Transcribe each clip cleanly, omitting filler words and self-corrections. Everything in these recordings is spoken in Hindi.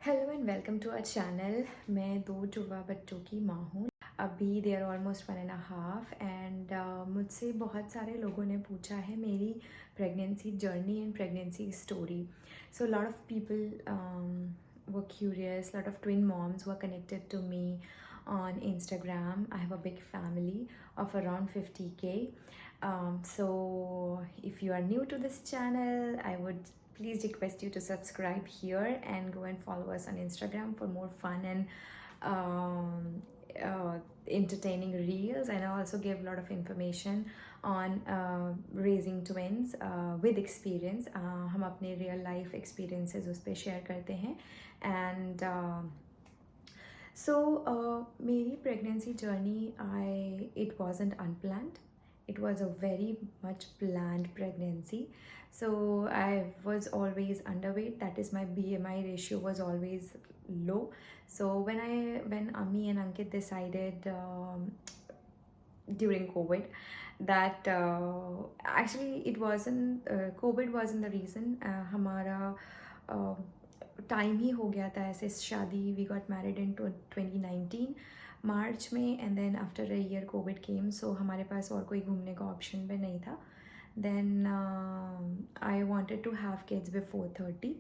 Hello and welcome to our channel. मैं दो जुड़वा बच्चों की माँ हूँ। अभी दे आर ऑलमोस्ट 1.5 एंड मुझसे बहुत सारे लोगों ने पूछा है मेरी pregnancy journey and pregnancy story. So lot of people were curious. Lot of twin moms were connected to me on Instagram. I have a big family of around 50k. So if you are new to this channel, I would please request you to subscribe here and go and follow us on Instagram for more fun and entertaining reels, and I also give a lot of information on raising twins with experience. हम अपने real life experiences उस पर share करते हैं. And so मेरी pregnancy journey, it wasn't unplanned. It was a very much planned pregnancy. So I was always underweight. That is, my BMI ratio was always low. So when Ami and Ankit decided during COVID that actually it wasn't COVID wasn't the reason. हमारा टाइम ही हो गया था ऐसे शादी. We got married in 2019 March में, and then after a year covid came. So हमारे पास और कोई घूमने का ऑप्शन भी नहीं था. Then I wanted to have kids before 30.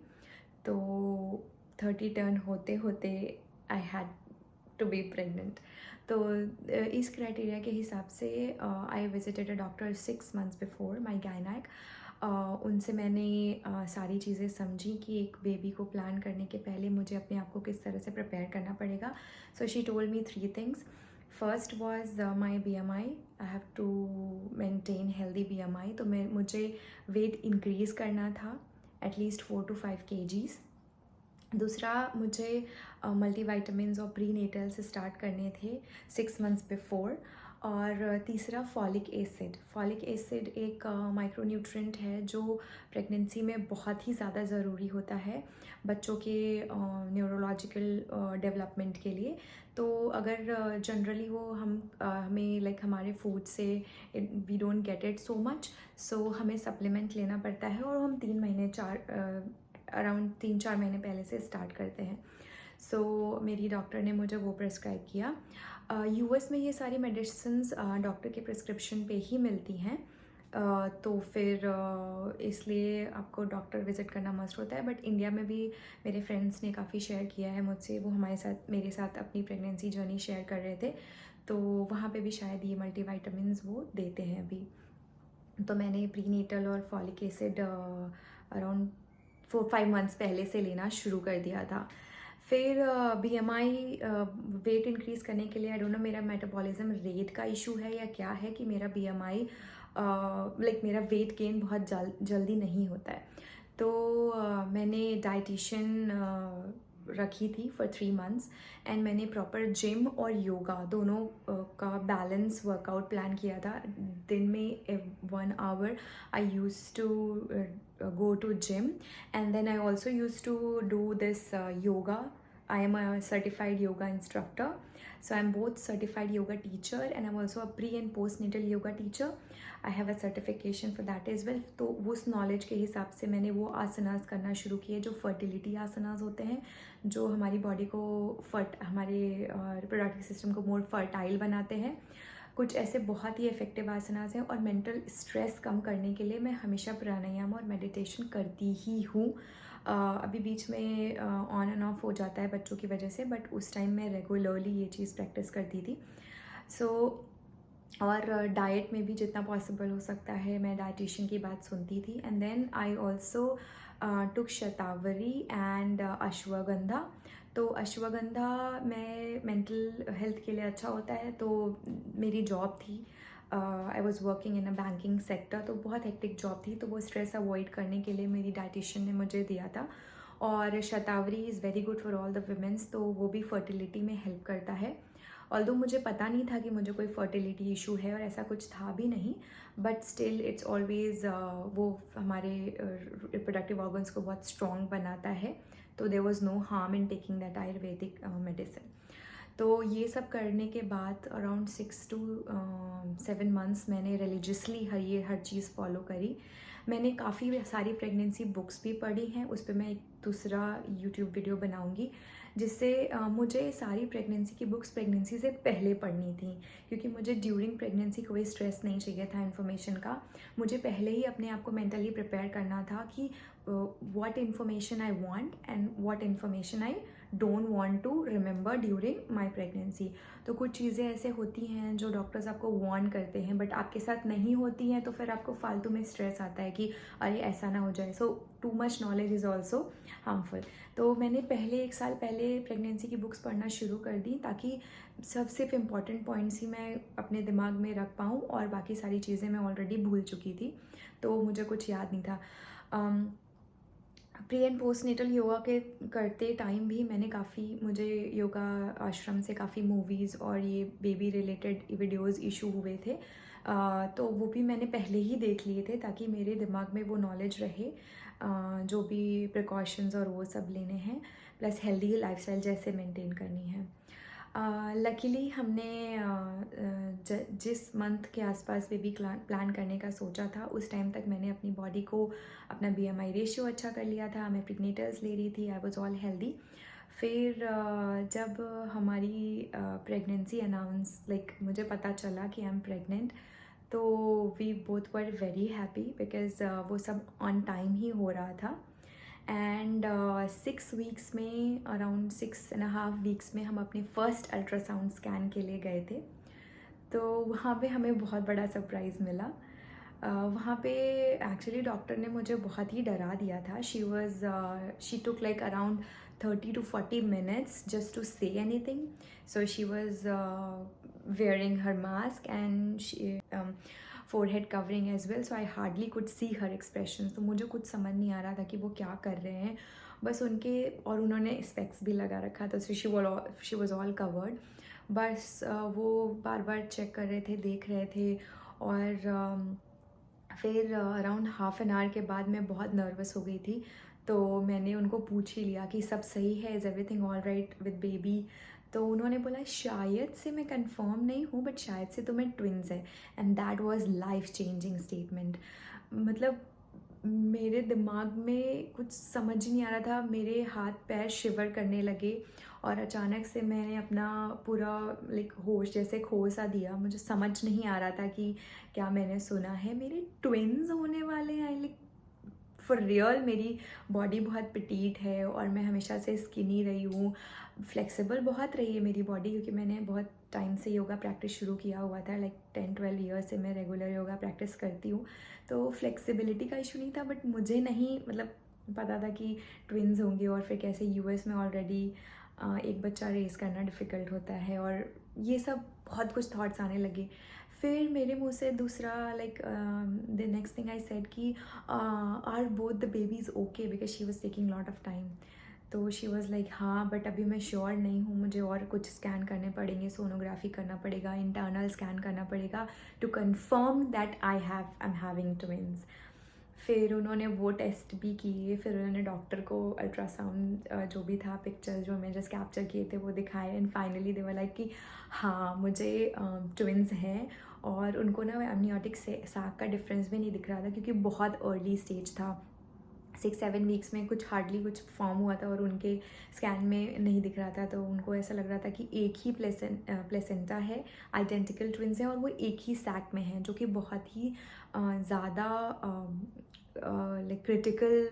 तो 30 टर्न होते होते I had to be pregnant. तो इस क्राइटेरिया के हिसाब से I visited a doctor 6 months before my गायनैक. उनसे मैंने सारी चीज़ें समझी कि एक बेबी को प्लान करने के पहले मुझे अपने आप को किस तरह से प्रिपेयर करना पड़ेगा. So she told me 3 things. First was my BMI. I have to maintain healthy BMI. तो मुझे वेट इंक्रीज़ करना था एटलीस्ट 4 to 5 kgs. दूसरा, मुझे मल्टीवाइटामिन्स और प्रीनेटल्स स्टार्ट करने थे 6 months बिफोर. और तीसरा, फॉलिक एसिड एक माइक्रोन्यूट्रिएंट है जो प्रेगनेंसी में बहुत ही ज़्यादा ज़रूरी होता है बच्चों के न्यूरोलॉजिकल डेवलपमेंट के लिए. तो अगर जनरली वो हमें लाइक हमारे फूड से we don't get it so much. So हमें सप्लीमेंट लेना पड़ता है और हम 3-4 महीने पहले से स्टार्ट करते हैं. सो मेरी डॉक्टर ने मुझे वो प्रिस्क्राइब किया. US में ये सारी मेडिसिन्स डॉक्टर के प्रिस्क्रिप्शन पे ही मिलती हैं. तो फिर इसलिए आपको डॉक्टर विज़िट करना मस्ट होता है. बट इंडिया में भी मेरे फ्रेंड्स ने काफ़ी शेयर किया है मुझसे. वो मेरे साथ अपनी प्रेगनेंसी जर्नी शेयर कर रहे थे. तो वहाँ पे भी शायद ये मल्टीवाइटामिन्स वो देते हैं अभी. तो मैंने प्रीनेटल और फॉलिक एसिड अराउंड 4-5 months पहले से लेना शुरू कर दिया था. फिर BMI वेट इंक्रीज़ करने के लिए, आई डोंट नो मेरा मेटाबॉलिज्म रेट का इशू है या क्या है कि मेरा BMI लाइक मेरा वेट गेन बहुत जल्दी नहीं होता है. तो मैंने डाइटिशियन रखी थी फॉर 3 months. एंड मैंने प्रॉपर जिम और योगा दोनों का बैलेंस वर्कआउट प्लान किया था. दिन में 1 hour I use to go to gym, and then I also used to do this yoga. I am a certified yoga instructor, so I'm both certified yoga teacher and I'm also a pre and postnatal yoga teacher. I have a certification for that as well. तो उस नॉलेज के हिसाब से मैंने वो आसनास करना शुरू किए जो फर्टिलिटी आसनास होते हैं, जो हमारी बॉडी को हमारे रिप्रोडक्टिव सिस्टम को मोर फर्टाइल बनाते हैं. कुछ ऐसे बहुत ही इफ़ेक्टिव आसनास हैं. और मेंटल स्ट्रेस कम करने के लिए मैं हमेशा प्राणायाम और मेडिटेशन करती ही हूँ. अभी बीच में ऑन एंड ऑफ हो जाता है बच्चों की वजह से, बट उस टाइम मैं रेगुलरली ये चीज़ प्रैक्टिस करती थी. सो और डाइट में भी जितना पॉसिबल हो सकता है मैं डाइटिशियन की बात सुनती थी. And then I also took shatavari and ashwagandha. तो अश्वगंधा में मेंटल हेल्थ के लिए अच्छा होता है. तो मेरी जॉब थी, I was working in a banking sector, तो बहुत हेक्टिक जॉब थी. तो वो स्ट्रेस अवॉइड करने के लिए मेरी डाइटिशियन ने मुझे दिया था. और shatavari is very good for all the womens. तो वो भी फर्टिलिटी में हेल्प करता है. ऑल्दो मुझे पता नहीं था कि मुझे कोई फर्टिलिटी इशू है, और ऐसा कुछ था भी नहीं. बट स्टिल इट्स ऑलवेज़ वो हमारे रिप्रोडक्टिव ऑर्गन्स को बहुत स्ट्रॉन्ग बनाता है. तो there was no harm in taking that Ayurvedic medicine. तो ये सब करने के बाद अराउंड 6 to 7 मंथ्स मैंने रिलीजियसली हर चीज़ फॉलो करी। मैंने काफ़ी सारी प्रेगनेंसी बुक्स भी पढ़ी हैं, उस पर मैं एक दूसरा यूट्यूब वीडियो बनाऊंगी, जिससे मुझे सारी प्रेगनेंसी की बुक्स प्रेगनेंसी से पहले पढ़नी थी, क्योंकि मुझे ड्यूरिंग प्रेगनेंसी कोई स्ट्रेस नहीं चाहिए था इन्फॉर्मेशन का। मुझे पहले ही अपने आप को मेंटली प्रिपेयर करना था कि what information I want and what information I don't want to remember during my pregnancy. तो कुछ चीज़ें ऐसे होती हैं जो डॉक्टर्स आपको वार्न करते हैं बट आपके साथ नहीं होती हैं, तो फिर आपको फालतू में स्ट्रेस आता है कि अरे ऐसा ना हो जाए। So too much knowledge is also harmful. तो मैंने पहले 1 साल पहले प्रेगनेंसी की बुक्स पढ़ना शुरू कर दी, ताकि सिर्फ इम्पॉर्टेंट पॉइंट्स ही मैं अपने दिमाग में रख पाऊँ, और बाकी सारी चीज़ें मैं ऑलरेडी भूल चुकी थी, तो मुझे कुछ याद नहीं था। Pre and post natal yoga के करते टाइम भी मैंने मुझे योगा आश्रम से काफ़ी मूवीज़ और ये बेबी रिलेटेड वीडियोज़ इशू हुए थे, तो वो भी मैंने पहले ही देख लिए थे, ताकि मेरे दिमाग में वो नॉलेज रहे, जो भी प्रिकॉशंस और वो सब लेने हैं, प्लस हेल्दी लाइफस्टाइल जैसे मेंटेन करनी है। लकीली हमने जिस मंथ के आसपास बेबी प्लान करने का सोचा था, उस टाइम तक मैंने अपनी बॉडी को, अपना BMI रेशियो अच्छा कर लिया था, मैं प्रीनेटल्स ले रही थी, आई वाज ऑल हेल्दी। फिर जब हमारी प्रेगनेंसी अनाउंस मुझे पता चला कि आई एम प्रेग्नेंट, तो we both were very happy, because वो सब ऑन टाइम ही हो रहा था। एंड 6 वीक्स में, अराउंड 6.5 वीक्स में हम अपने फर्स्ट अल्ट्रासाउंड स्कैन के लिए गए थे। तो वहाँ पे हमें बहुत बड़ा सरप्राइज़ मिला। वहाँ पे एक्चुअली डॉक्टर ने मुझे बहुत ही डरा दिया था। She took around 30 to 40 minutes just to say anything. So she was wearing her mask and she forehead covering as well. So I hardly could see her expressions. तो मुझे कुछ समझ नहीं आ रहा था कि वो क्या कर रहे हैं, बस उन्होंने स्पेक्स भी लगा रखा था, so she was all covered. बस वो बार बार चेक कर रहे थे, देख रहे थे, और फिर अराउंड हाफ एन आवर के बाद मैं बहुत नर्वस हो गई थी, तो मैंने उनको पूछ ही लिया कि सब सही है, is everything all right with baby. तो उन्होंने बोला शायद से, मैं कंफर्म नहीं हूँ बट शायद से तुम्हें ट्विन्स है। And that was life changing statement. मतलब मेरे दिमाग में कुछ समझ ही नहीं आ रहा था, मेरे हाथ पैर शिवर करने लगे, और अचानक से मैंने अपना पूरा होश जैसे खो सा दिया। मुझे समझ नहीं आ रहा था कि क्या मैंने सुना है, मेरे ट्विन्स होने वाले हैं। फॉर रियल मेरी बॉडी बहुत पिटीट है, और मैं हमेशा से स्किनी रही हूँ, फ्लेक्सिबल बहुत रही है मेरी बॉडी, क्योंकि मैंने बहुत टाइम से योगा प्रैक्टिस शुरू किया हुआ था, 10-12 ईयर्स से मैं रेगुलर योगा प्रैक्टिस करती हूँ। तो फ्लेक्सिबिलिटी का इशू नहीं था, बट मुझे नहीं पता था कि ट्विन्स होंगे, और फिर कैसे US में ऑलरेडी एक बच्चा रेस करना डिफ़िकल्ट होता है, और ये सब बहुत कुछ थॉट्स आने लगे। फिर मेरे मुंह से दूसरा the next thing I said कि are both the babies okay, because she was taking lot of time. तो शी वॉज़ हाँ बट अभी मैं श्योर नहीं हूँ, मुझे और कुछ स्कैन करने पड़ेंगे, सोनोग्राफी करना पड़ेगा, इंटरनल स्कैन करना पड़ेगा to confirm that I am having twins. फिर उन्होंने वो टेस्ट भी किए, फिर उन्होंने डॉक्टर को अल्ट्रासाउंड जो भी था, पिक्चर्स जो मैं जस्ट कैप्चर किए थे वो दिखाए, and finally they were like कि हाँ मुझे ट्विन्स हैं। और उनको ना एमनियोटिक सैक का डिफरेंस भी नहीं दिख रहा था, क्योंकि बहुत अर्ली स्टेज था, 6-7 वीक्स में हार्डली कुछ फॉर्म हुआ था, और उनके स्कैन में नहीं दिख रहा था। तो उनको ऐसा लग रहा था कि एक ही प्लेसेंटा है, आइडेंटिकल ट्विन्स हैं, और वो एक ही सैक में हैं, जो कि बहुत ही ज़्यादा क्रिटिकल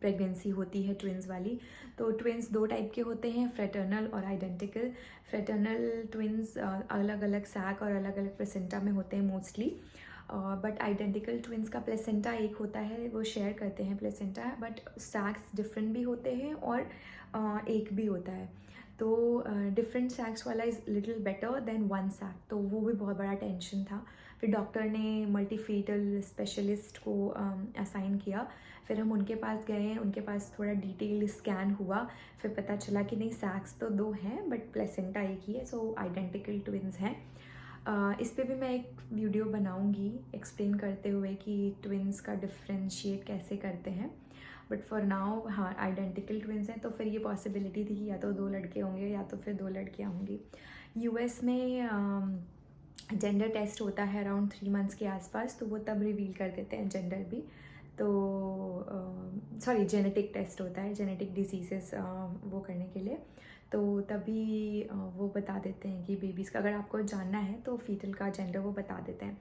प्रेगनेंसी होती है ट्विन्स वाली। तो ट्विन्स 2 टाइप के होते हैं, फ्रेटर्नल और आइडेंटिकल। फ्रेटर्नल ट्विन्स अलग अलग सैक और अलग अलग प्लेसेंटा में होते हैं मोस्टली, बट आइडेंटिकल ट्विन्स का प्लेसेंटा एक होता है, वो शेयर करते हैं प्लेसेंटा, बट सैक्स डिफरेंट भी होते हैं और एक भी होता है। तो डिफरेंट सैक्स वाला is little better than one sac, तो वो भी बहुत बड़ा टेंशन था। फिर डॉक्टर ने मल्टीफीटल स्पेशलिस्ट को असाइन किया, फिर हम उनके पास गए, उनके पास थोड़ा डिटेल स्कैन हुआ, फिर पता चला कि नहीं सैक्स तो 2 हैं बट प्लेसेंटा एक ही है, सो आइडेंटिकल ट्विन्स हैं। इस पे भी मैं एक वीडियो बनाऊंगी एक्सप्लेन करते हुए कि ट्विन्स का डिफ्रेंशिएट कैसे करते हैं। बट फॉर नाउ हाँ आइडेंटिकल ट्विंस हैं, तो फिर ये पॉसिबिलिटी थी कि या तो 2 लड़के होंगे या तो फिर 2 लड़कियाँ होंगी। यूएस में जेंडर टेस्ट होता है अराउंड 3 मंथ्स के आसपास, तो वो तब रिवील कर देते हैं जेंडर भी। तो सॉरी जेनेटिक टेस्ट होता है, जेनेटिक डिसीज़ेस वो करने के लिए, तो तभी वो बता देते हैं कि बेबीज़ का अगर आपको जानना है तो फीटल का जेंडर वो बता देते हैं।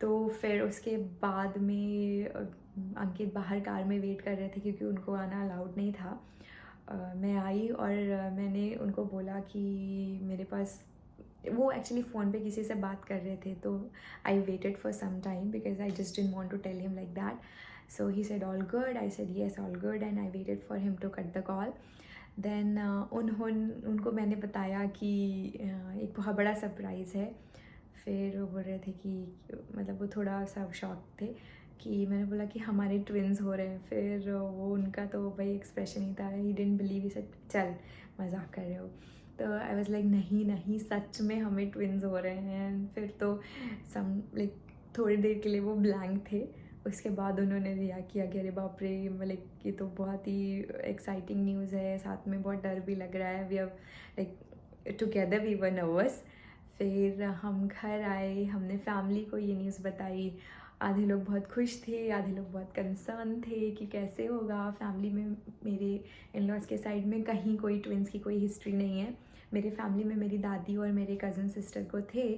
तो फिर उसके बाद में अंकित बाहर कार में वेट कर रहे थे क्योंकि उनको आना अलाउड नहीं था। मैं आई और मैंने उनको बोला कि मेरे पास, वो एक्चुअली फ़ोन पे किसी से बात कर रहे थे, तो I waited for some time because I just didn't want to tell him like that. So he said all good, I said yes all good, and I waited for him to cut the call. Then उनको मैंने बताया कि एक बहुत बड़ा सरप्राइज़ है। फिर वो बोल रहे थे कि मतलब वो थोड़ा सा शॉक थे कि मैंने बोला कि हमारे ट्विन्स हो रहे हैं। फिर वो उनका तो भाई एक्सप्रेशन ही था, he didn't believe, he said चल मजाक कर रहे हो। तो आई वाज लाइक नहीं नहीं सच में हमें ट्विन्स हो रहे हैं। फिर तो सम लाइक थोड़ी देर के लिए वो ब्लैंक थे, उसके बाद उन्होंने रिया किया कि अरे बाप रे, मतलब ये तो बहुत ही एक्साइटिंग न्यूज़ है, साथ में बहुत डर भी लग रहा है, we are like together we were nervous. फिर हम घर आए, हमने फैमिली को ये न्यूज़ बताई। आधे लोग बहुत खुश थे, आधे लोग बहुत कंसर्न थे कि कैसे होगा। फैमिली में मेरे इन लॉज के साइड में कहीं कोई ट्विन्स की कोई हिस्ट्री नहीं है। मेरे फैमिली में मेरी दादी और मेरे कज़न सिस्टर को थे,